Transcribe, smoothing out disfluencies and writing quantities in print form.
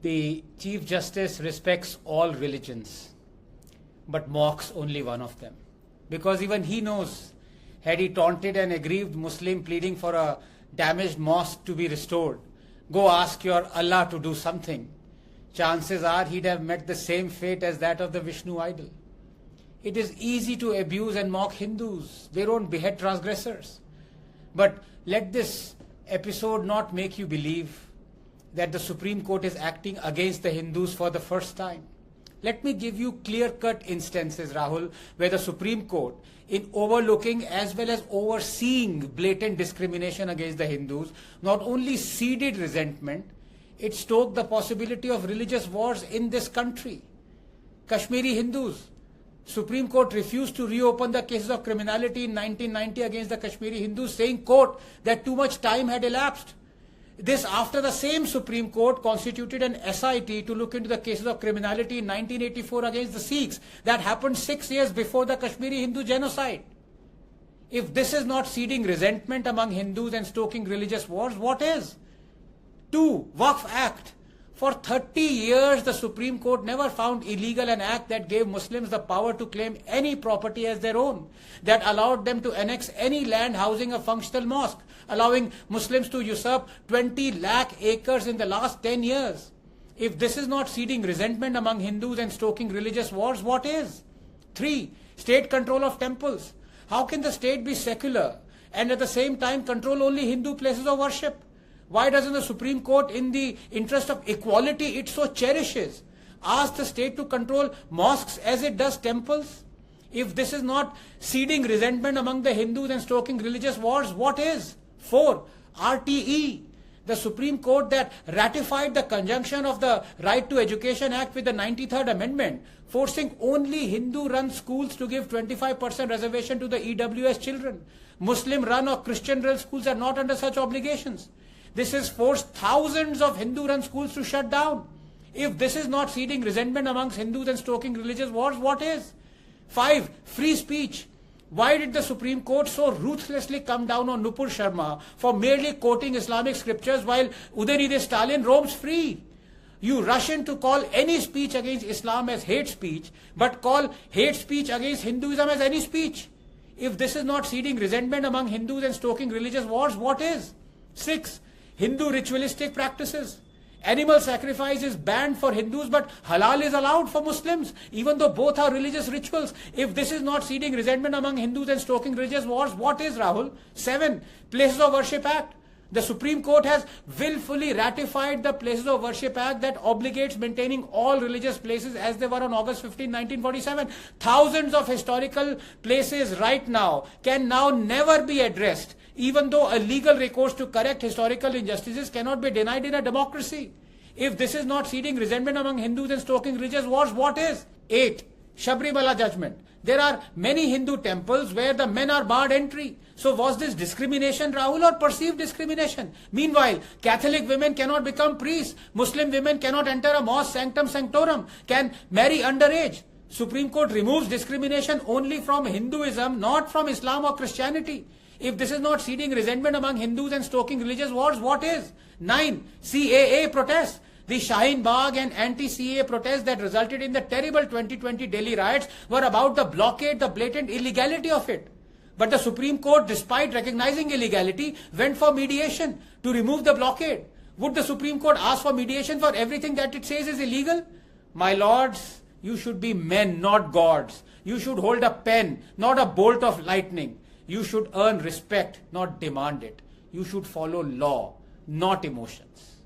The Chief Justice respects all religions, but mocks only one of them. Because even he knows, had he taunted an aggrieved Muslim pleading for a damaged mosque to be restored, go ask your Allah to do something, chances are he'd have met the same fate as that of the Vishnu idol. It is easy to abuse and mock Hindus. They don't behead transgressors. But let this episode not make you believe that the Supreme Court is acting against the Hindus for the first time. Let me give you clear-cut instances, Rahul, where the Supreme Court, in overlooking as well as overseeing blatant discrimination against the Hindus, not only seeded resentment, it stoked the possibility of religious wars in this country. Kashmiri Hindus, Supreme Court refused to reopen the cases of criminality in 1990 against the Kashmiri Hindus, saying, quote, that too much time had elapsed. This after the same Supreme Court constituted an SIT to look into the cases of criminality in 1984 against the Sikhs that happened 6 years before the Kashmiri Hindu genocide. If this is not seeding resentment among Hindus and stoking religious wars, what is? 2. Waqf Act. For 30 years, the Supreme Court never found illegal an act that gave Muslims the power to claim any property as their own, that allowed them to annex any land housing a functional mosque, allowing Muslims to usurp 20 lakh acres in the last 10 years. If this is not seeding resentment among Hindus and stoking religious wars, what is? 3. State control of temples. How can the state be secular and at the same time control only Hindu places of worship? Why doesn't the Supreme Court, in the interest of equality it so cherishes, ask the state to control mosques as it does temples? If this is not seeding resentment among the Hindus and stoking religious wars, what is? 4. RTE. The Supreme Court that ratified the conjunction of the Right to Education Act with the 93rd Amendment, forcing only Hindu-run schools to give 25% reservation to the EWS children. Muslim-run or Christian-run schools are not under such obligations. This has forced thousands of Hindu-run schools to shut down. If this is not seeding resentment amongst Hindus and stoking religious wars, what is? 5. Free speech. Why did the Supreme Court so ruthlessly come down on Nupur Sharma for merely quoting Islamic scriptures while Udaynideh Stalin roams free? You rush in to call any speech against Islam as hate speech, but call hate speech against Hinduism as any speech. If this is not seeding resentment among Hindus and stoking religious wars, what is? 6. Hindu ritualistic practices. Animal sacrifice is banned for Hindus, but halal is allowed for Muslims, even though both are religious rituals. If this is not seeding resentment among Hindus and stoking religious wars, what is, Rahul? 7. Places of Worship Act. The Supreme Court has willfully ratified the Places of Worship Act that obligates maintaining all religious places as they were on August 15, 1947. Thousands of historical places right now can now never be addressed, even though a legal recourse to correct historical injustices cannot be denied in a democracy. If this is not seeding resentment among Hindus and stoking religious wars, what is? 8. Sabrimala judgment. There are many Hindu temples where the men are barred entry. So was this discrimination, Rahul, or perceived discrimination? Meanwhile, Catholic women cannot become priests. Muslim women cannot enter a mosque sanctum sanctorum, can marry underage. Supreme Court removes discrimination only from Hinduism, not from Islam or Christianity. If this is not seeding resentment among Hindus and stoking religious wars, what is? 9. CAA protests. The Shaheen Bagh and anti-CAA protests that resulted in the terrible 2020 Delhi riots were about the blockade, the blatant illegality of it. But the Supreme Court, despite recognizing illegality, went for mediation to remove the blockade. Would the Supreme Court ask for mediation for everything that it says is illegal? My lords, you should be men, not gods. You should hold a pen, not a bolt of lightning. You should earn respect, not demand it. You should follow law, not emotions.